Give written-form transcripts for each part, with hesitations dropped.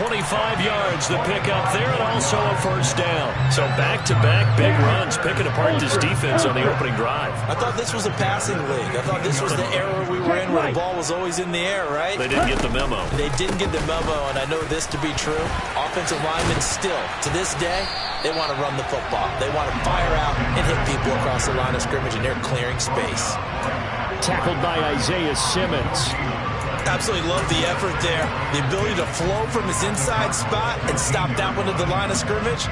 25 yards to pick up there, and also a first down. So back-to-back big runs, picking apart this defense on the opening drive. I thought this was a passing league. I thought this was the era we were in where the ball was always in the air, right? They didn't get the memo. They didn't get the memo, and I know this to be true. Offensive linemen still, to this day, they want to run the football. They want to fire out and hit people across the line of scrimmage, and they're clearing space. Tackled by Isaiah Simmons. Absolutely love the effort there. The ability to flow from his inside spot and stop that one at the line of scrimmage.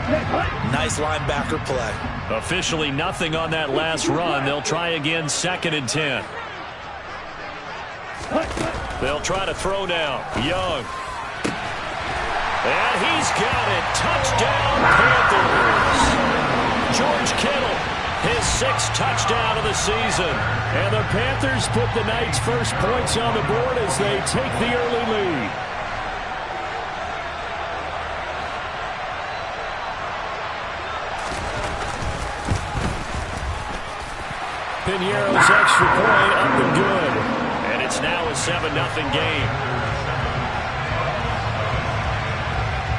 Nice linebacker play. Officially nothing on that last run. They'll try again, 2nd and 10. They'll try to throw now. Young. And he's got it. Touchdown, Panthers. George Kittle, his 6th touchdown of the season. And the Panthers put the Knights' first points on the board as they take the early lead. Piñeiro's extra point up and good. And it's now a 7-0 game.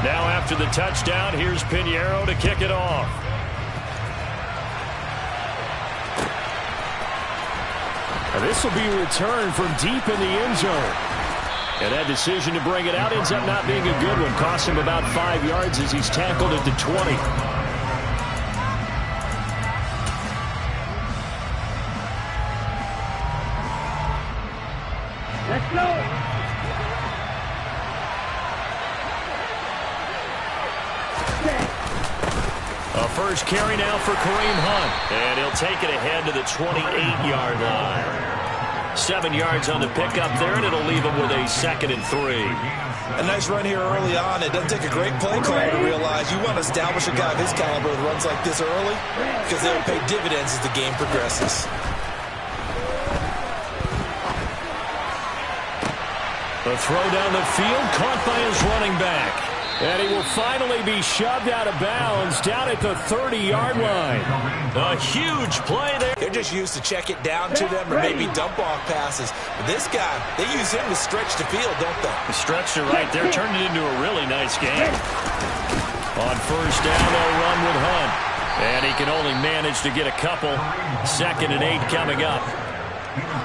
Now after the touchdown, here's Piñeiro to kick it off. And this will be returned from deep in the end zone. And that decision to bring it out ends up not being a good one. Cost him about 5 yards as he's tackled at the 20. Let's go. A first carry now for Kareem Hunt. And he'll take it ahead to the 28-yard line. 7 yards on the pickup there, and it'll leave him with a 2nd and 3. A nice run here early on. It doesn't take a great play caller to realize you want to establish a guy of his caliber with runs like this early because they'll pay dividends as the game progresses. The throw down the field, caught by his running back. And he will finally be shoved out of bounds down at the 30-yard line. A huge play there. They're just used to check it down to them or maybe dump-off passes. But this guy, they use him to stretch the field, don't they? The stretch to right there turned it into a really nice game. On first down, they'll run with Hunt. And he can only manage to get a couple. 2nd and 8 coming up.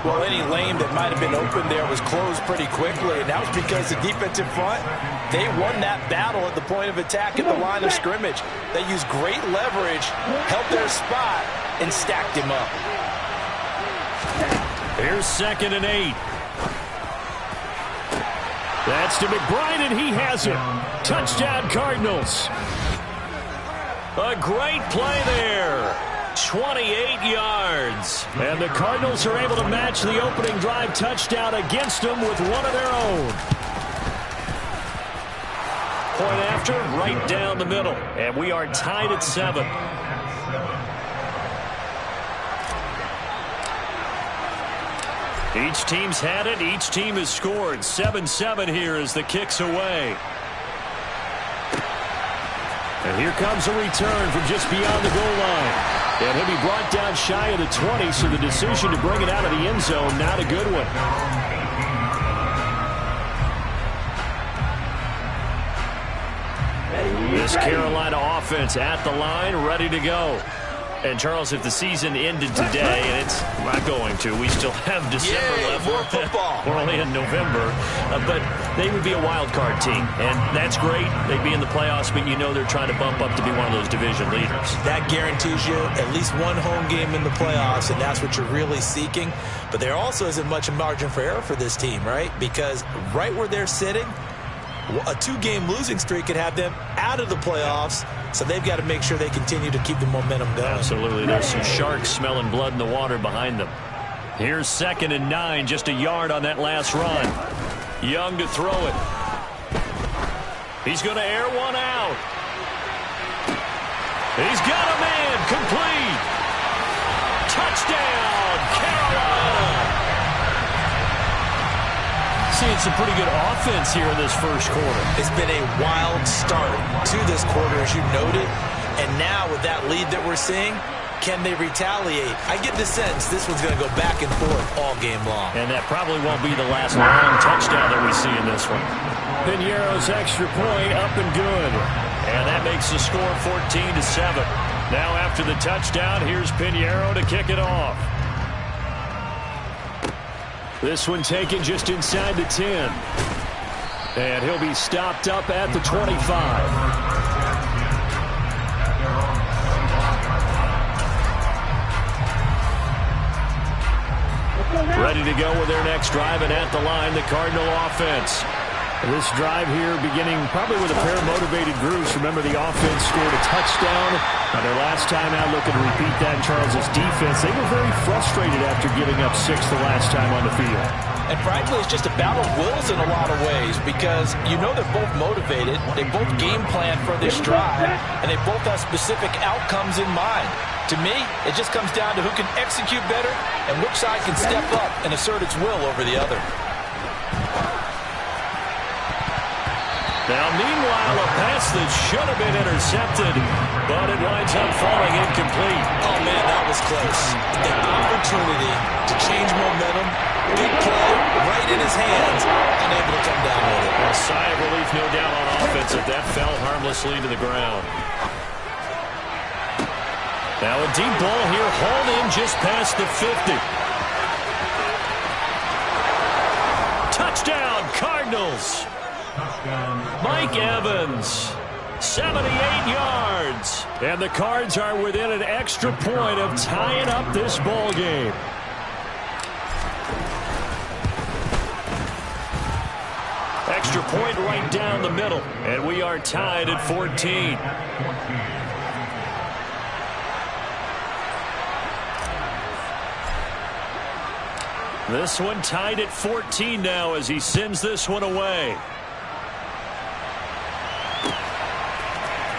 Well, any lane that might have been open there was closed pretty quickly, and that was because the defensive front, they won that battle at the point of attack at the line of scrimmage. They used great leverage, held their spot, and stacked him up. Here's 2nd and 8. That's to McBride, and he has it. Touchdown, Cardinals. A great play there. 28 yards. And the Cardinals are able to match the opening drive touchdown against them with one of their own. Point after, right down the middle. And we are tied at 7. Each team's had it. Each team has scored. 7-7 here as the kick's away. And here comes a return from just beyond the goal line. And he'll be brought down shy of the 20, so the decision to bring it out of the end zone, not a good one. This Carolina offense at the line, ready to go. And, Charles, if the season ended today, and it's not going to, we still have December left. More football. We're only in November. But they would be a wild card team, and that's great. They'd be in the playoffs, but you know they're trying to bump up to be one of those division leaders. That Guarantees you at least one home game in the playoffs, and that's what you're really seeking. But there also isn't much margin for error for this team, right? Because right where they're sitting, a 2-game losing streak could have them out of the playoffs, so they've got to make sure they continue to keep the momentum going. Absolutely. There's some sharks smelling blood in the water behind them. Here's 2nd and 9, just a yard on that last run. Young to throw it. He's going to air one out. He's got a man, complete. Touchdown, Carolina. Seeing some pretty good offense here in this first quarter. It's been a wild start to this quarter, as you noted. And now with that lead that we're seeing, can they retaliate? I get the sense this one's going to go back and forth all game long. And that probably won't be the last long touchdown that we see in this one. Piñeiro's extra point up and good. And that makes the score 14-7. Now after the touchdown, here's Piñeiro to kick it off. This one taken just inside the 10. And he'll be stopped up at the 25. Ready to go with their next drive, and at the line, the Cardinal offense. This drive here beginning probably with a pair of motivated groups. Remember, the offense scored a touchdown. Their last time out, looking to repeat that in Charles' defense. They were very frustrated after giving up 6 the last time on the field. And frankly, it's just a battle of wills in a lot of ways because you know they're both motivated. They both game plan for this drive, and they both have specific outcomes in mind. To me, it just comes down to who can execute better and which side can step up and assert its will over the other. Now, meanwhile, a pass that should have been intercepted, but it winds up falling incomplete. Oh, man, that was close. The opportunity to change momentum, big play, right in his hands, unable to come down with it. A sigh of relief, no doubt, on offense if that fell harmlessly to the ground. Now a deep ball here, hauled in just past the 50. Touchdown, Cardinals. Mike Evans, 78 yards. And the Cards are within an extra point of tying up this ball game. Extra point right down the middle. And we are tied at 14. This one tied at 14 now as he sends this one away.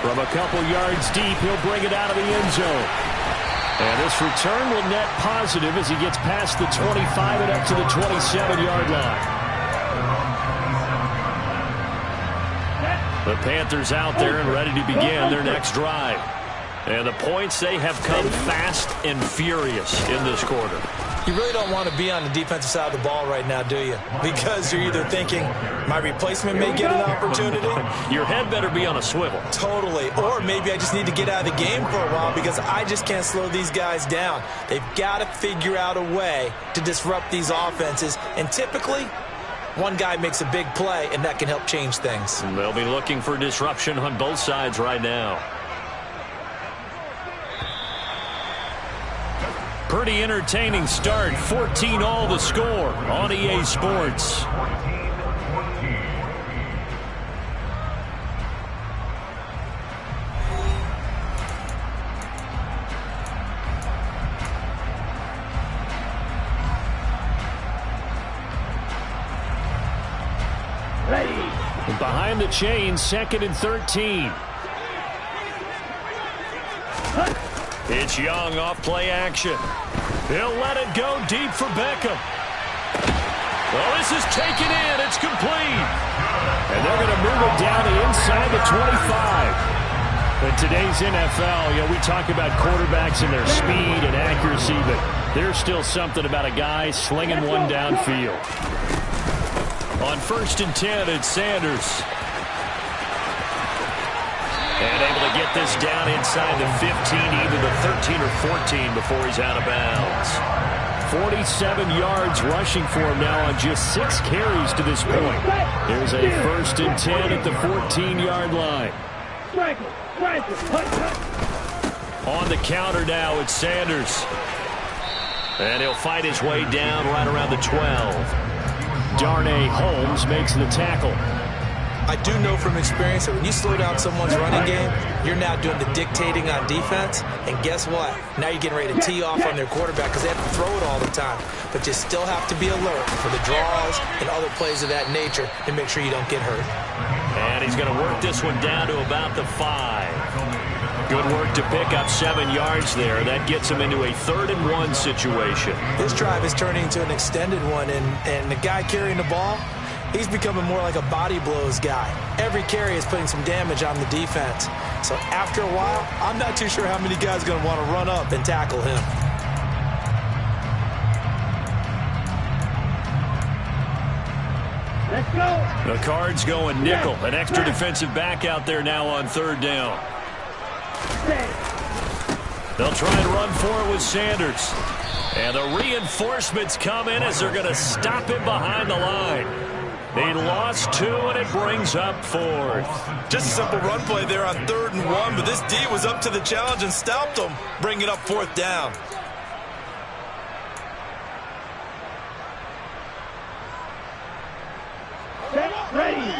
From a couple yards deep, he'll bring it out of the end zone. And this return will net positive as he gets past the 25 and up to the 27-yard line. The Panthers out there and ready to begin their next drive. And the points, they have come fast and furious in this quarter. You really don't want to be on the defensive side of the ball right now, do you? Because you're either thinking, my replacement may get an opportunity. Your head better be on a swivel. Totally. Or maybe I just need to get out of the game for a while because I just can't slow these guys down. They've got to figure out a way to disrupt these offenses. And typically, one guy makes a big play, and that can help change things. And they'll be looking for disruption on both sides right now. Pretty entertaining start. 14 all the score on EA Sports. Behind the chain, 2nd and 13. It's Young off play action. He'll let it go deep for Beckham. Well, this is taken in. It's complete. And they're going to move it down to inside the 25. In today's NFL, we talk about quarterbacks and their speed and accuracy, but there's still something about a guy slinging one downfield. On 1st and 10, it's Sanders. And able to get this down inside the 15, either the 13 or 14 before he's out of bounds. 47 yards rushing for him now on just 6 carries to this point. There's a 1st and 10 at the 14-yard line. On the counter now, it's Sanders. And he'll fight his way down right around the 12. Darnay Holmes makes the tackle. I do know from experience that when you slow down someone's running game, you're now doing the dictating on defense. And guess what? Now you're getting ready to tee off on their quarterback because they have to throw it all the time. But you still have to be alert for the draws and other plays of that nature to make sure you don't get hurt. And he's going to work this one down to about the 5. Good work to pick up 7 yards there. That gets him into a 3rd and 1 situation. This drive is turning into an extended one, and the guy carrying the ball, he's becoming more like a body blows guy. Every carry is putting some damage on the defense. So after a while, I'm not too sure how many guys are going to want to run up and tackle him. Let's go! The Cards going nickel. An extra defensive back out there now on third down. They'll try and run for it with Sanders. And the reinforcements come in as they're going to stop him behind the line. They lost 2, and it brings up 4th. Just a simple run play there on 3rd and 1, but this D was up to the challenge and stopped them, bringing up 4th down. Ready.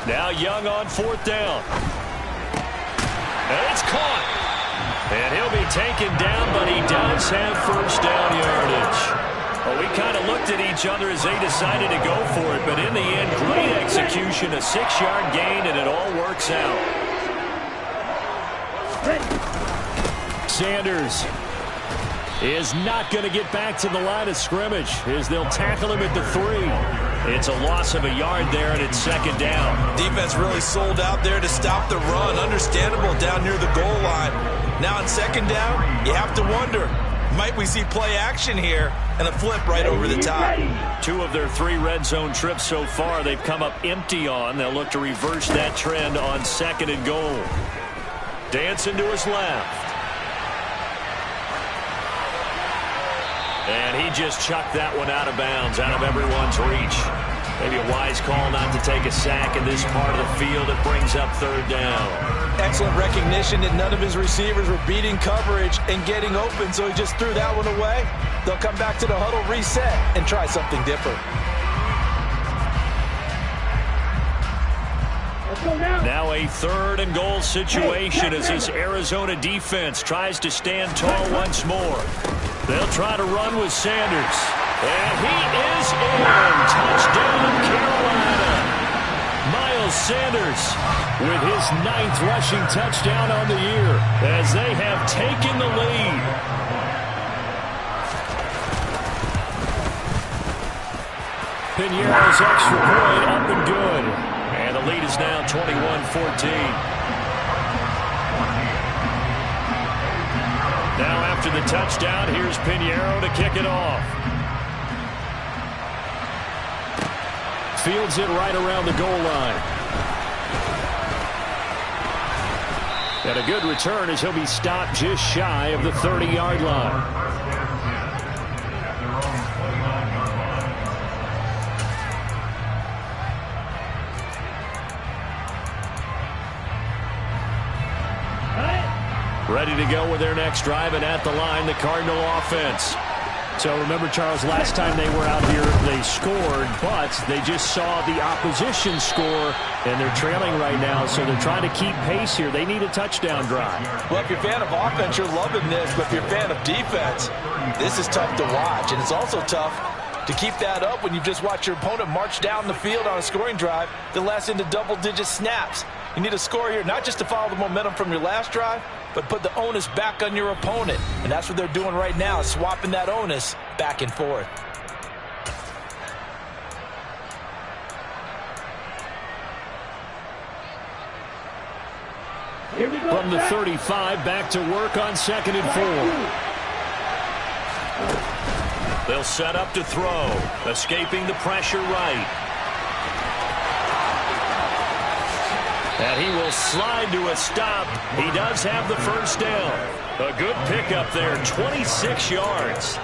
Now Young on 4th down. And it's caught. And he'll be taken down, but he does have first down yardage. Well, we kind of looked at each other as they decided to go for it, but in the end, great execution, a 6-yard gain, and it all works out. Sanders is not going to get back to the line of scrimmage as they'll tackle him at the 3. It's a loss of a yard there, and it's 2nd down. Defense really sold out there to stop the run. Understandable down near the goal line. Now on 2nd down, you have to wonder, might we see play action here and a flip right over the top? 2 of their 3 red zone trips so far they've come up empty on. They'll look to reverse that trend on 2nd and goal. Dancing to his left. And he just chucked that one out of bounds, out of everyone's reach. Maybe a wise call not to take a sack in this part of the field. It brings up 3rd down. Excellent recognition that none of his receivers were beating coverage and getting open, so he just threw that one away. They'll come back to the huddle, reset, and try something different. Now a 3rd and goal situation as this Arizona defense tries to stand tall once more. They'll try to run with Sanders. And he is in. Touchdown, Carolina. Miles Sanders with his 9th rushing touchdown on the year as they have taken the lead. Pinheiro's extra point up and good. And the lead is now 21-14. Now after the touchdown, here's Pinheiro to kick it off. Fields it right around the goal line. And a good return as he'll be stopped just shy of the 30-yard line. Ready to go with their next drive, and at the line, the Cardinal offense. So remember, Charles, last time they were out here, they scored, but they just saw the opposition score, and they're trailing right now, so they're trying to keep pace here. They need a touchdown drive. Well, if you're a fan of offense, you're loving this, but if you're a fan of defense, this is tough to watch, and it's also tough to keep that up when you've just watched your opponent march down the field on a scoring drive that lasts into double-digit snaps. You need a score here, not just to follow the momentum from your last drive, but put the onus back on your opponent. And that's what they're doing right now, swapping that onus back and forth. From the 35, back to work on 2nd and 4. They'll set up to throw, escaping the pressure right. And he will slide to a stop. He does have the first down. A good pickup there, 26 yards.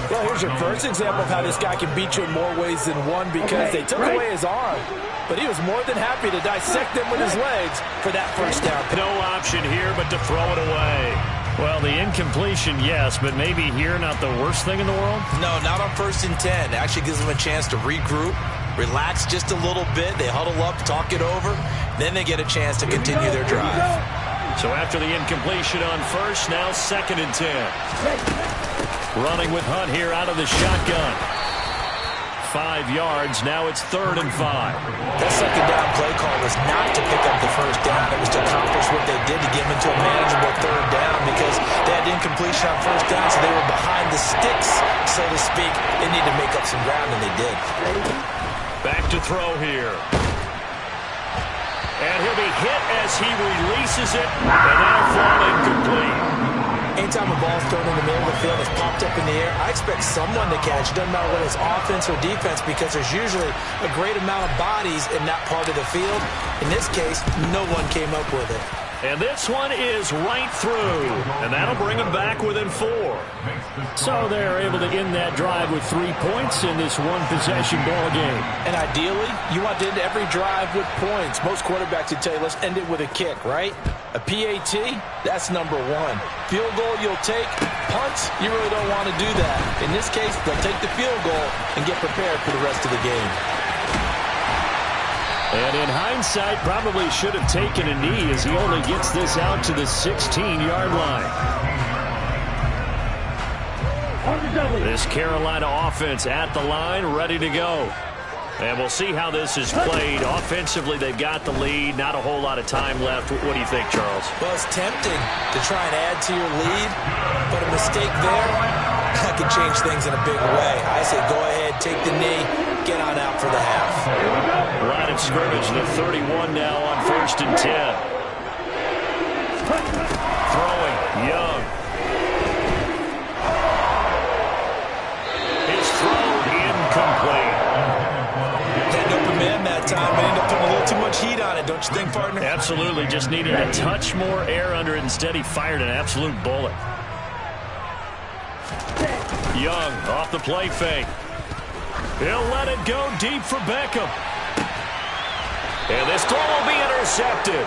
Well, here's your first example of how this guy can beat you in more ways than one, because they took away his arm, but he was more than happy to dissect them with his legs for that first down. No option here but to throw it away. Well, the incompletion, yes, but maybe here not the worst thing in the world? No, not on 1st and 10. It actually gives them a chance to regroup, relax just a little bit. They huddle up, talk it over. Then they get a chance to continue their drive. So after the incompletion on 1st, now 2nd and 10. Running with Hunt here out of the shotgun. 5 yards. Now it's 3rd and 5. That 2nd down play call was not to pick up the first down. It was to accomplish what they did to get them into a manageable 3rd down, because they had incompletion on 1st down, so they were behind the sticks, so to speak. They needed to make up some ground, and they did. Back to throw here. And he'll be hit as he releases it, and that'll fall incomplete. Anytime a ball's thrown in the middle of the field, it's popped up in the air, I expect someone to catch. It doesn't matter whether it's offense or defense, because there's usually a great amount of bodies in that part of the field. In this case, no one came up with it. And this one is right through, and that'll bring them back within 4. So they're able to end that drive with 3 points in this one-possession ball game. And ideally, you want to end every drive with points. Most quarterbacks would tell you, let's end it with a kick, right? A PAT, that's number 1. Field goal, you'll take. Punts, you really don't want to do that. In this case, they'll take the field goal and get prepared for the rest of the game. And in hindsight, probably should have taken a knee as he only gets this out to the 16-yard line. This Carolina offense at the line, ready to go. And we'll see how this is played. Offensively, they've got the lead. Not a whole lot of time left. What do you think, Charles? Well, it's tempting to try and add to your lead, but a mistake there, that could change things in a big way. I say go ahead, take the knee, get on out for the half. Line of scrimmage, the 31 now on 1st and 10. Throwing, Young. His throw incomplete. Had an open man that time, but ended up putting a little too much heat on it, don't you think, partner? Absolutely, just needed a touch more air under it. Instead, he fired an absolute bullet. Young off the play fake. He'll let it go deep for Beckham. And this throw will be intercepted.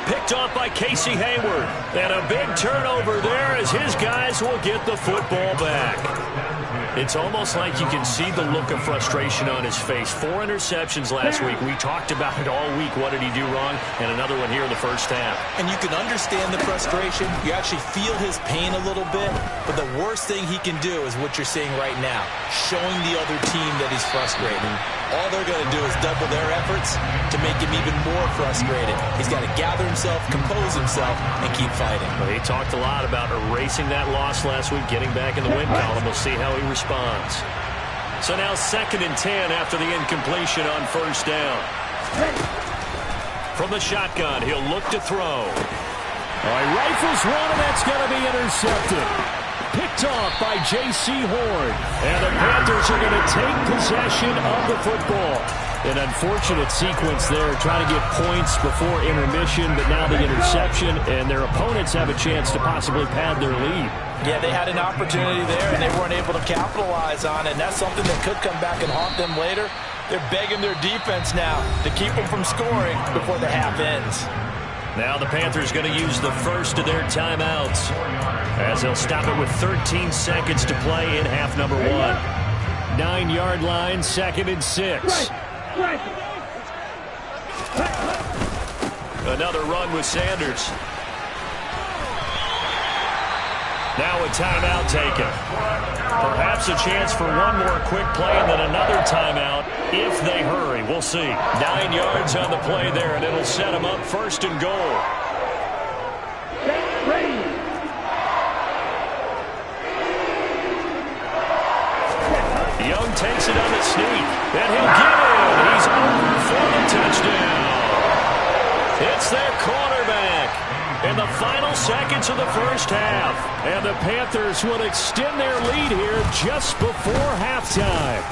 Picked off by Casey Hayward. And a big turnover there as his guys will get the football back. It's almost like you can see the look of frustration on his face. 4 interceptions last week. We talked about it all week. What did he do wrong? And another one here in the first half. And you can understand the frustration. You actually feel his pain a little bit. But the worst thing he can do is what you're seeing right now, showing the other team that he's frustrated. All they're going to do is double their efforts to make him even more frustrated. He's got to gather himself, compose himself, and keep fighting. Well, he talked a lot about erasing that loss last week, getting back in the win column. We'll see how he responds. So now 2nd and 10 after the incompletion on 1st down. From the shotgun, he'll look to throw. All right, rifles one, and that's going to be intercepted. Picked off by J.C. Horn. And the Panthers are going to take possession of the football. An unfortunate sequence there, trying to get points before intermission, but now the interception, and their opponents have a chance to possibly pad their lead. Yeah, they had an opportunity there, and they weren't able to capitalize on it, and that's something that could come back and haunt them later. They're begging their defense now to keep them from scoring before the half ends. Now the Panthers going to use the first of their timeouts, as they'll stop it with 13 seconds to play in half number 1. 9-yard line, 2nd and 6. Another run with Sanders. Now a timeout taken. Perhaps a chance for one more quick play and then another timeout if they hurry. We'll see. 9 yards on the play there, and it'll set them up 1st and goal. Young takes it on the sneak, and he'll get it. He's over for the touchdown. It's their quarterback in the final seconds of the first half. And the Panthers will extend their lead here just before halftime.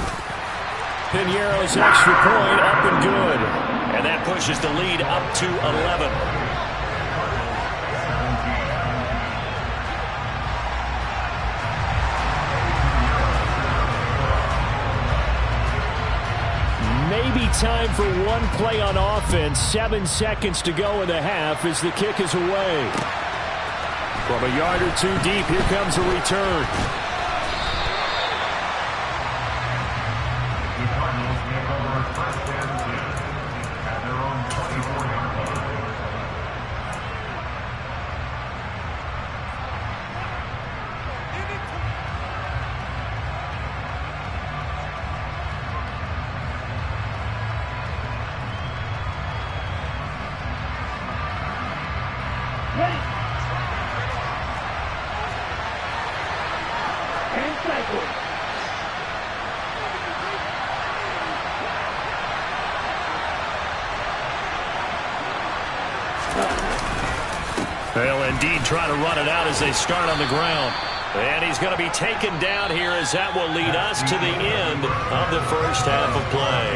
Pinheiro's extra point up and good. And that pushes the lead up to 11. Maybe time for one play on offense. 7 seconds to go in the half as the kick is away. From a yard or two deep, here comes a return. They'll indeed try to run it out as they start on the ground. And he's going to be taken down here as that will lead us to the end of the first half of play.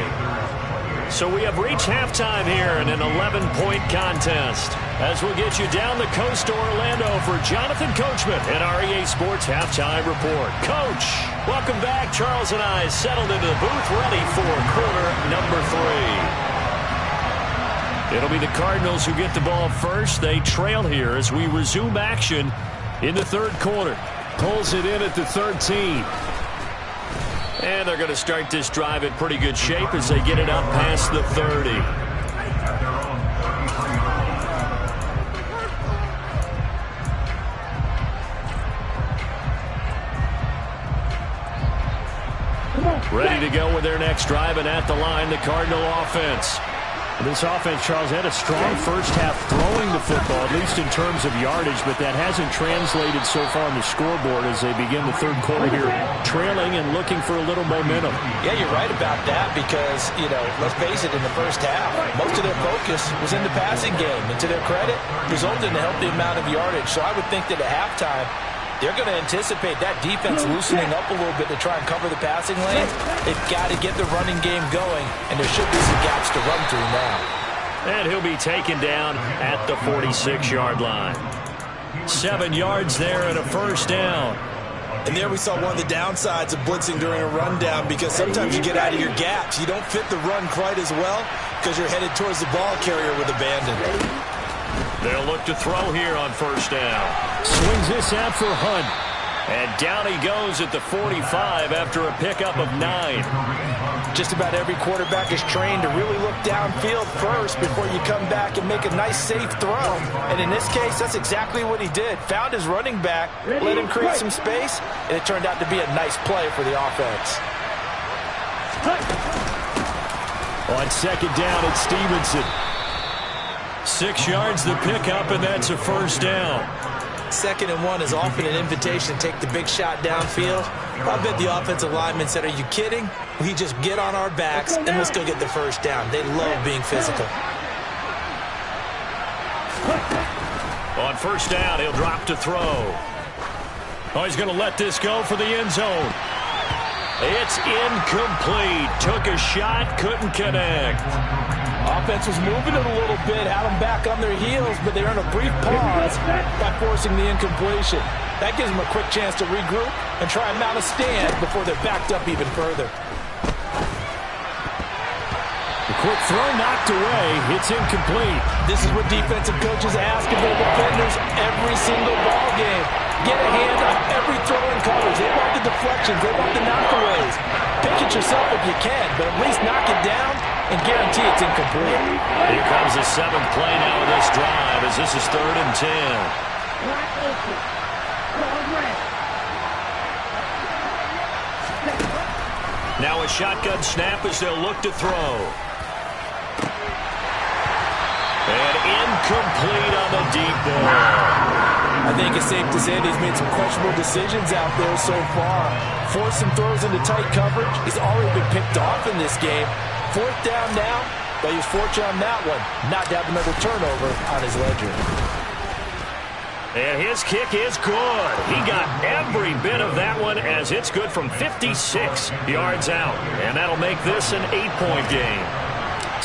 So we have reached halftime here in an 11-point contest. As we'll get you down the coast to Orlando for Jonathan Coachman at our EA Sports Halftime Report. Coach, welcome back. Charles and I settled into the booth ready for quarter number 3. It'll be the Cardinals who get the ball first. They trail here as we resume action in the third quarter. Pulls it in at the 13. And they're going to start this drive in pretty good shape as they get it up past the 30. Ready to go with their next drive, and at the line, the Cardinal offense. This offense, Charles, had a strong first half throwing the football, at least in terms of yardage, but that hasn't translated so far on the scoreboard as they begin the third quarter here, trailing and looking for a little momentum. Yeah, you're right about that because, let's face it, in the first half, most of their focus was in the passing game, and to their credit, resulted in a healthy amount of yardage. So I would think that at halftime, they're going to anticipate that defense loosening up a little bit to try and cover the passing lanes. They've got to get the running game going, and there should be some gaps to run through now. And he'll be taken down at the 46-yard line. 7 yards there and a first down. And there we saw one of the downsides of blitzing during a rundown because sometimes you get out of your gaps. You don't fit the run quite as well because you're headed towards the ball carrier with abandon. They'll look to throw here on first down. Swings this out for Hunt. And down he goes at the 45 after a pickup of 9. Just about every quarterback is trained to really look downfield first before you come back and make a nice, safe throw. And in this case, that's exactly what he did. Found his running back, let him create some space, and it turned out to be a nice play for the offense. On second down, it's Stevenson. 6 yards the pickup, and that's a first down. 2nd and 1 is often an invitation to take the big shot downfield. I bet the offensive linemen said, are you kidding? We just get on our backs and let's go get the first down. They love being physical. On first down, he'll drop to throw. Oh, he's going to let this go for the end zone. It's incomplete. Took a shot, couldn't connect. Offense was moving it a little bit, had them back on their heels, but they're in a brief pause by forcing the incompletion. That gives them a quick chance to regroup and try and mount a stand before they're backed up even further. The quick throw knocked away. It's incomplete. This is what defensive coaches ask of their defenders every single ball game. Get a hand on every throw in coverage. They want the deflections. They want the knockaways. Pick it yourself if you can, but at least knock it down and guarantee it's incomplete. Here comes the 7th play now of this drive as this is 3rd and 10. Now a shotgun snap as they'll look to throw. And incomplete on the deep ball. I think it's safe to say that he's made some questionable decisions out there so far. Forced some throws into tight coverage. He's already been picked off in this game. 4th down now, but he was fortunate on that one not to have another turnover on his ledger. And his kick is good. He got every bit of that one as it's good from 56 yards out. And that'll make this an 8-point game.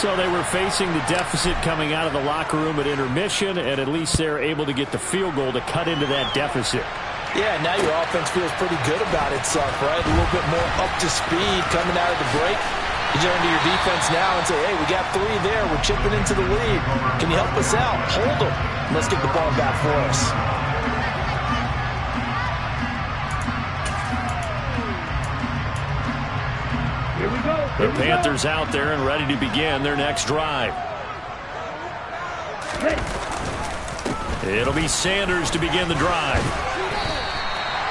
So they were facing the deficit coming out of the locker room at intermission, and at least they're able to get the field goal to cut into that deficit. Yeah, now your offense feels pretty good about itself, right? A little bit more up to speed coming out of the break. You turn to your defense now and say, hey, we got 3 there. We're chipping into the lead. Can you help us out? Hold them. Let's get the ball back for us. Here we go. The Panthers out there and ready to begin their next drive. It'll be Sanders to begin the drive.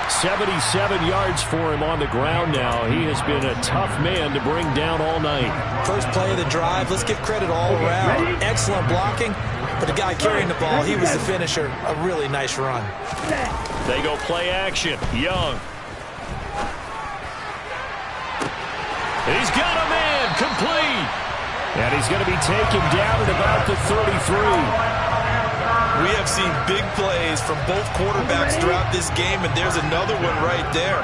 77 yards for him on the ground now. He has been a tough man to bring down all night. First play of the drive, let's give credit all around. Excellent blocking, but the guy carrying the ball, he was the finisher. A really nice run. They go play action. Young. And he's got a man complete. And he's going to be taken down at about the 33. We have seen big plays from both quarterbacks throughout this game, and there's another one right there.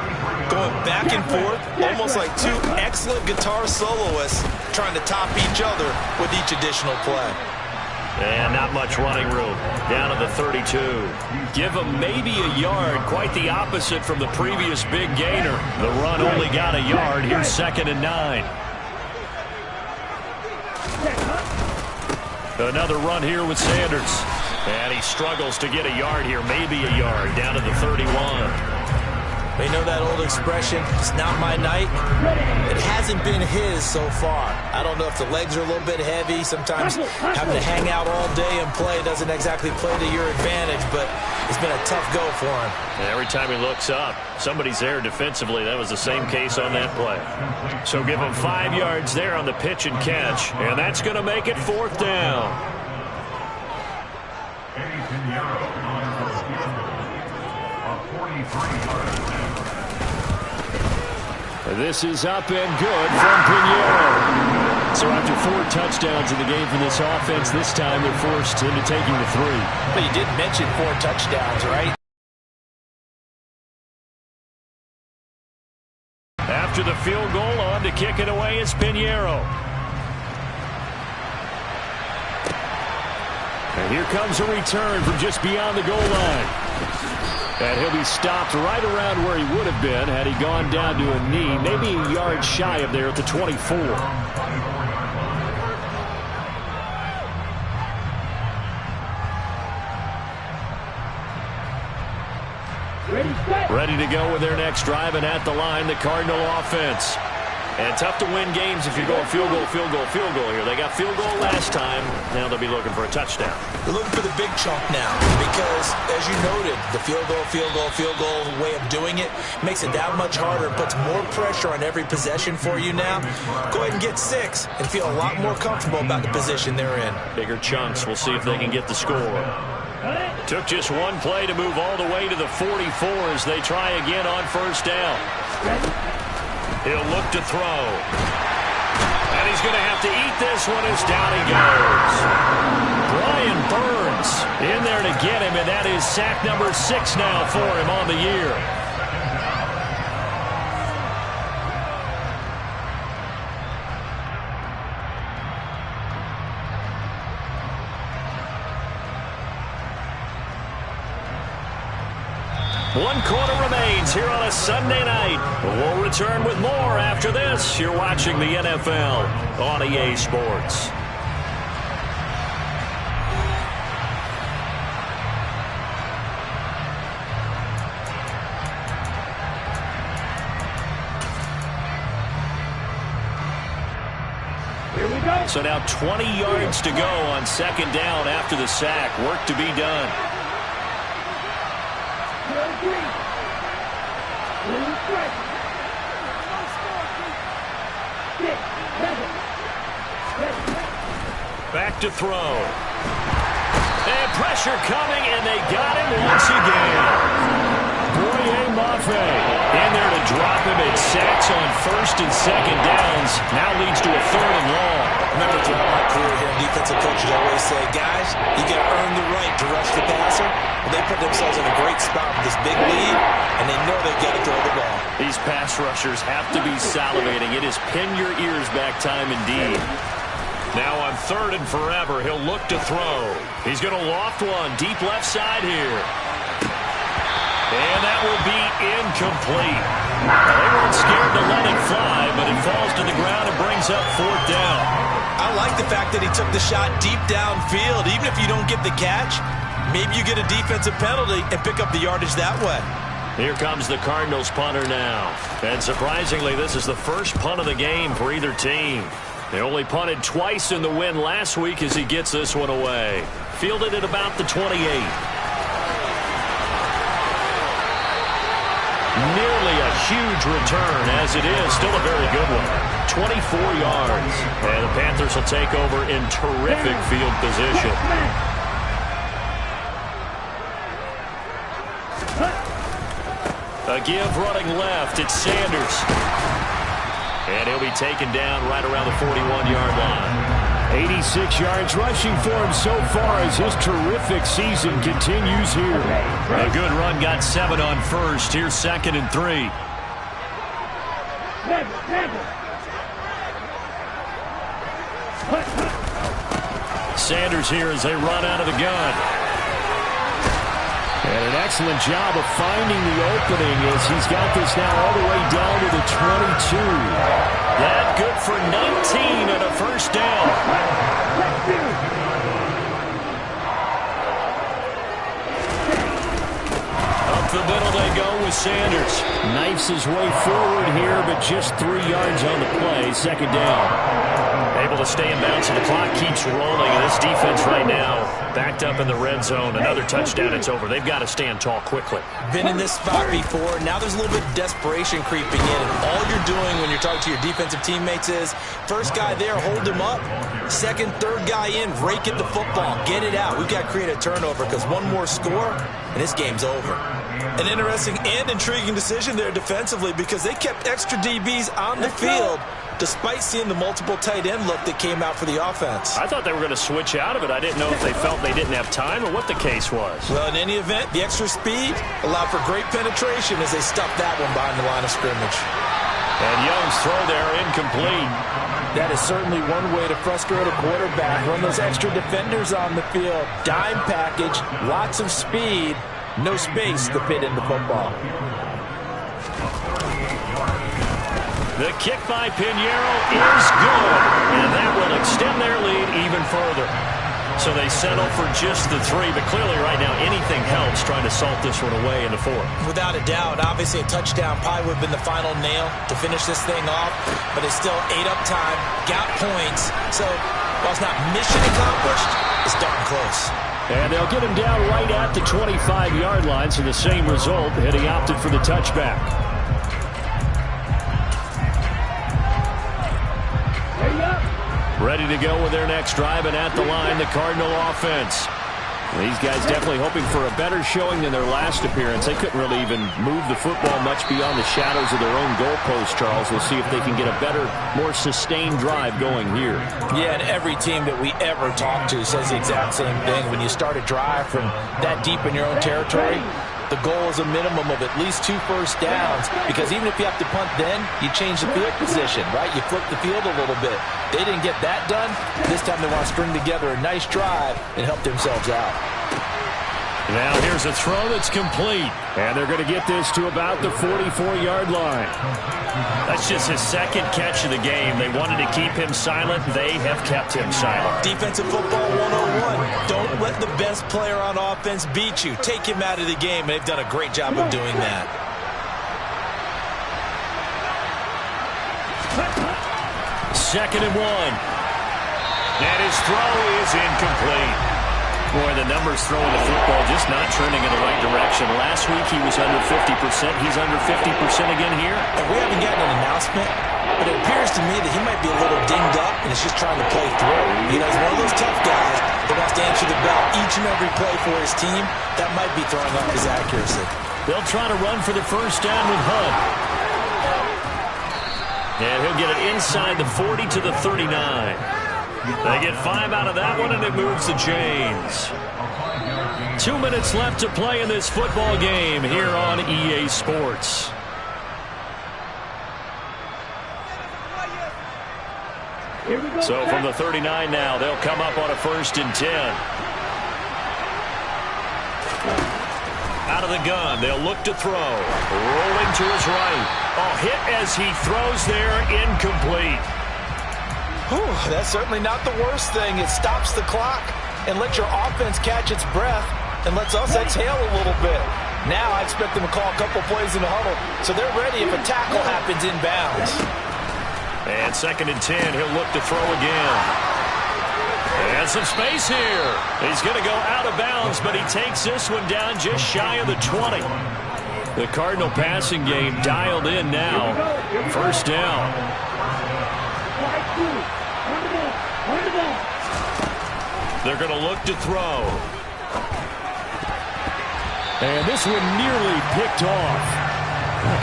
Going back and forth, almost like two excellent guitar soloists trying to top each other with each additional play. And not much running room. Down to the 32. Give him maybe a yard. Quite the opposite from the previous big gainer. The run only got a yard. Here's 2nd and 9. Another run here with Sanders. And he struggles to get a yard here. Maybe a yard. Down to the 31. They know that old expression, it's not my night. It hasn't been his so far. I don't know if the legs are a little bit heavy. Sometimes having to hang out all day and play doesn't exactly play to your advantage, but it's been a tough go for him. And every time he looks up, somebody's there defensively. That was the same case on that play. So give him 5 yards there on the pitch and catch, and that's going to make it 4th down. This is up and good from Pinheiro. So after 4 touchdowns in the game for this offense, this time they're forced into taking the 3. But you did mention 4 touchdowns, right? After the field goal, on to kick it away is Pinheiro. And here comes a return from just beyond the goal line. And he'll be stopped right around where he would have been had he gone down to a knee, maybe a yard shy of there at the 24. Ready to go with their next drive, and at the line, the Cardinal offense. And tough to win games if you're going field goal, field goal, field goal here. They got field goal last time. Now they'll be looking for a touchdown. They're looking for the big chunk now because, as you noted, the field goal way of doing it makes it that much harder and puts more pressure on every possession for you now. Go ahead and get 6 and feel a lot more comfortable about the position they're in. Bigger chunks. We'll see if they can get the score. Took just one play to move all the way to the 44 as they try again on 1st down. He'll look to throw. And he's going to have to eat this one as down he goes. Brian Burns in there to get him, and that is sack number 6 now for him on the year. One quarter remains here on a Sunday night. We'll return with more after this. You're watching the NFL on EA Sports. Here we go. So now 20 yards to go on 2nd down after the sack. Work to be done. Back to throw. And pressure coming, and they got him once again. Boye Mafe in there to drop him. It sacks on 1st and 2nd downs. Now leads to a 3rd and long. Remember, throughout my career here, defensive coaches always say, guys, you got to earn the right to rush the passer. Well, they put themselves in a great spot with this big lead, and they know they've got to throw the ball. These pass rushers have to be salivating. It is pin your ears back time indeed. Now on 3rd and forever, he'll look to throw. He's going to loft one deep left side here. And that will be incomplete. They weren't scared to let it fly, but it falls to the ground and brings up 4th down. I like the fact that he took the shot deep downfield. Even if you don't get the catch, maybe you get a defensive penalty and pick up the yardage that way. Here comes the Cardinals punter now. And surprisingly, this is the first punt of the game for either team. They only punted twice in the win last week as he gets this one away. Fielded at about the 28. Nearly a huge return, as it is still a very good one. 24 yards. And the Panthers will take over in terrific field position. A give running left. It's Sanders. And he'll be taken down right around the 41-yard line. 86 yards rushing for him so far as his terrific season continues here. A good run got 7 on first. Here's 2nd and 3. Sanders here as they run out of the gun. And an excellent job of finding the opening as he's got this now all the way down to the 22. That good for 19 and a first down. Up the middle they go with Sanders. Knifes his way forward here, but just 3 yards on the play. 2nd down. Able to stay in bounds, and the clock keeps rolling. And this defense right now backed up in the red zone. Another touchdown, it's over. They've got to stand tall quickly. Been in this spot before. Now there's a little bit of desperation creeping in. And all you're doing when you're talking to your defensive teammates is, first guy there, hold him up. Second, third guy in, rake at the football. Get it out. We've got to create a turnover because one more score, and this game's over. An interesting and intriguing decision there defensively because they kept extra DBs on the field despite seeing the multiple tight end look that came out for the offense. I thought they were going to switch out of it. I didn't know if they felt they didn't have time or what the case was. Well, in any event, the extra speed allowed for great penetration as they stuffed that one behind the line of scrimmage. And Young's throw there incomplete. That is certainly one way to frustrate a quarterback. Run those extra defenders on the field. Dime package, lots of speed, no space to fit in the football. The kick by Pinheiro is good, and that will extend their lead even further. So they settle for just the 3, but clearly right now anything helps trying to salt this one away in the 4th. Without a doubt, obviously a touchdown probably would have been the final nail to finish this thing off, but it's still ate up time, got points, so while it's not mission accomplished, it's darn close. And they'll get him down right at the 25-yard line, so the same result, and he opted for the touchback. Ready to go with their next drive, and at the line, the Cardinal offense. These guys definitely hoping for a better showing than their last appearance. They couldn't really even move the football much beyond the shadows of their own goalpost, Charles. We'll see if they can get a better, more sustained drive going here. Yeah, and every team that we ever talk to says the exact same thing. When you start a drive from that deep in your own territory, the goal is a minimum of at least 2 first downs, because even if you have to punt then, you change the field position, right? You flip the field a little bit. They didn't get that done. This time they want to string together a nice drive and help themselves out. Now here's a throw that's complete. And they're going to get this to about the 44-yard line. That's just his 2nd catch of the game. They wanted to keep him silent. They have kept him silent. Defensive football 101. Don't let the best player on offense beat you. Take him out of the game. They've done a great job of doing that. Second and 1. And his throw is incomplete. Boy, the numbers throwing the football just not trending in the right direction. Last week he was under 50%. He's under 50% again here. And we haven't gotten an announcement, but it appears to me that he might be a little dinged up and is just trying to play through. You know, he's one of those tough guys that wants to answer the bell each and every play for his team. That might be throwing off his accuracy. They'll try to run for the first down with Hunt. And he'll get it inside the 40 to the 39. They get 5 out of that one, and it moves the chains. 2 minutes left to play in this football game here on EA Sports. So from the 39 now, they'll come up on a 1st and 10. Out of the gun, they'll look to throw. Rolling to his right. A hit as he throws there, incomplete. Whew, that's certainly not the worst thing. It stops the clock and lets your offense catch its breath and lets us exhale a little bit. Now I expect them to call a couple plays in the huddle, so they're ready if a tackle happens inbounds. And 2nd and 10, he'll look to throw again. And some space here. He's going to go out of bounds, but he takes this one down just shy of the 20. The Cardinal passing game dialed in now. First down. They're going to look to throw. And this one nearly picked off.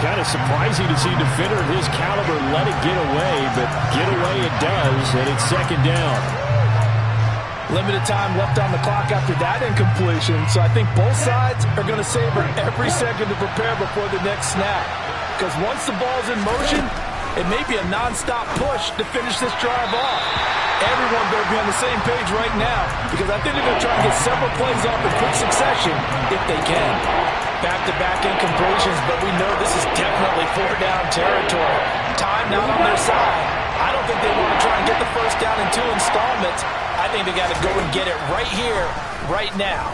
Kind of surprising to see a defender of his caliber let it get away, but get away it does, and it's second down. Limited time left on the clock after that incompletion, so I think both sides are going to savor every second to prepare before the next snap. Because once the ball's in motion, it may be a non-stop push to finish this drive off. Everyone better be on the same page right now, because I think they're going to try and get several plays off in quick succession if they can. Back-to-back incompletions, but we know this is definitely four-down territory. Time not on their side. I don't think they want to try and get the first down in 2 installments. I think they got to go and get it right here, right now.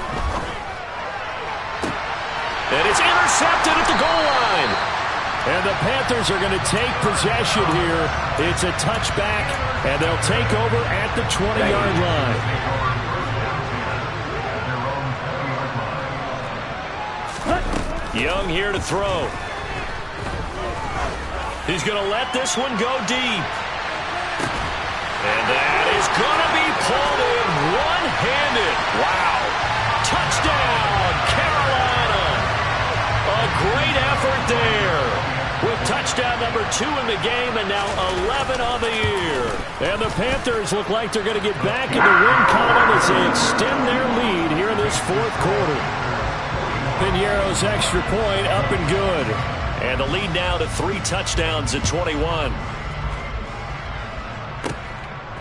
And it's intercepted at the goal line. And the Panthers are going to take possession here. It's a touchback, and they'll take over at the 20-yard line. Young here to throw. He's going to let this one go deep. And that is going to be pulled in one-handed. Wow. Touchdown, Carolina. A great effort there. With touchdown number 2 in the game and now 11 on the year. And the Panthers look like they're going to get back in the win column as they extend their lead here in this fourth quarter. Piñeiro's extra point up and good. And the lead now to 3 touchdowns at 21.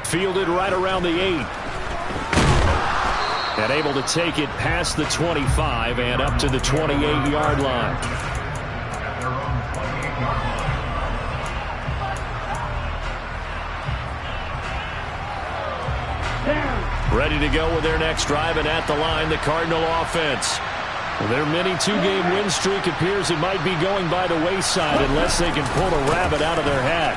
Fielded right around the 8. And able to take it past the 25 and up to the 28-yard line. Ready to go with their next drive, and at the line, the Cardinal offense. Their mini 2-game win streak appears it might be going by the wayside unless they can pull a rabbit out of their hat.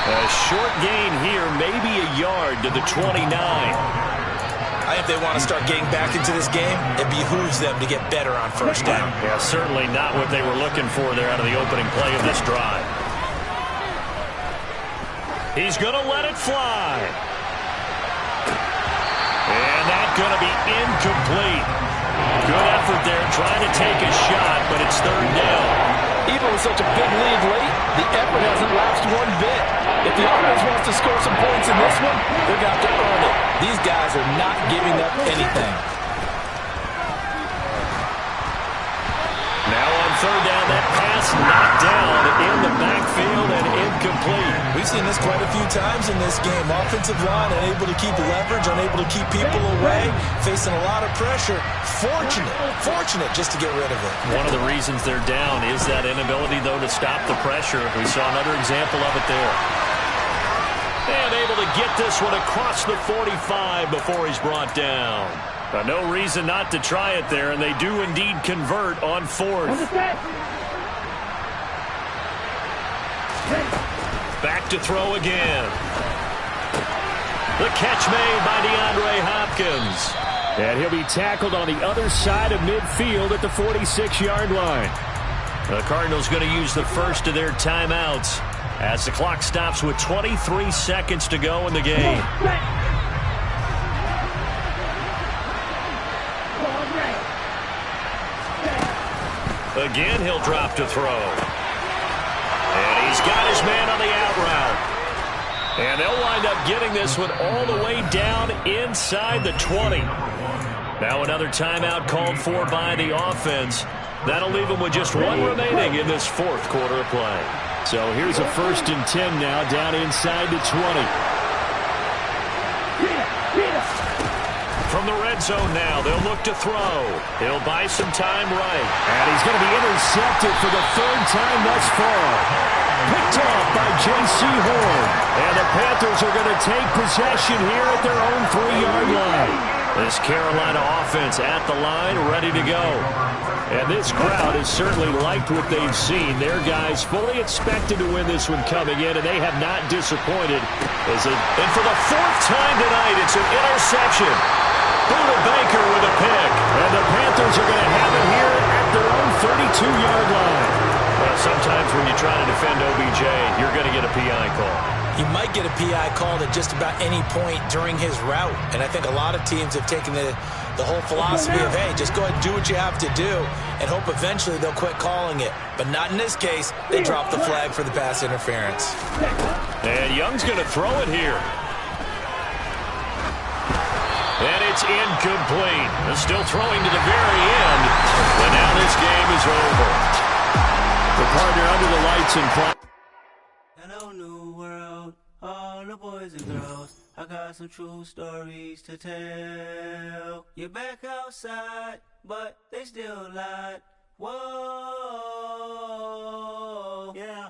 A short gain here, maybe a yard to the 29. I think if they want to start getting back into this game, it behooves them to get better on first down. Yeah, certainly not what they were looking for there out of the opening play of this drive. He's going to let it fly. And that's going to be incomplete. Good effort there trying to take a shot, but it's third down. Even with such a big lead late, the effort hasn't lapsed one bit. If the offense wants to score some points in this one, they're going to have to earn it. These guys are not giving up anything. Now on third down, that pass knocked down in the backfield and incomplete. We've seen this quite a few times in this game. Offensive line unable to keep leverage, unable to keep people away, facing a lot of pressure. Fortunate just to get rid of it. One of the reasons they're down is that inability, though, to stop the pressure. We saw another example of it there. And able to get this one across the 45 before he's brought down. No reason not to try it there, and they do indeed convert on fourth. Back to throw again. The catch made by DeAndre Hopkins. And he'll be tackled on the other side of midfield at the 46-yard line. The Cardinals going to use the first of their timeouts as the clock stops with 23 seconds to go in the game. Again, he'll drop to throw. And he's got his man on the out route. And they'll wind up getting this one all the way down inside the 20. Now another timeout called for by the offense. That'll leave them with just one remaining in this fourth quarter of play. So here's a 1st and 10 now down inside the 20. From the red zone now, they'll look to throw. He'll buy some time right. And he's going to be intercepted for the 3rd time thus far. Picked off by J.C. Horn. And the Panthers are going to take possession here at their own 3-yard line. This Carolina offense at the line, ready to go. And this crowd has certainly liked what they've seen. Their guys fully expected to win this one coming in, and they have not disappointed. And for the 4th time tonight, it's an interception. Buda Baker with a pick. And the Panthers are going to have it here at their own 32-yard line. Well, sometimes when you try to defend OBJ, you're going to get a PI call. He might get a PI called at just about any point during his route. And I think a lot of teams have taken the whole philosophy of, hey, just go ahead and do what you have to do and hope eventually they'll quit calling it. But not in this case. They dropped the flag for the pass interference. And Young's going to throw it here. And it's incomplete. Still throwing to the very end. And now this game is over. The partner under the lights in front. Hello, new world, all the boys and girls. I got some true stories to tell. You're back outside, but they still lied. Whoa, yeah.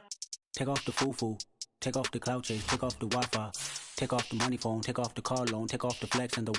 Take off the foo-foo, take off the cloud chase, take off the Wi-Fi, take off the money phone, take off the car loan, take off the flex and the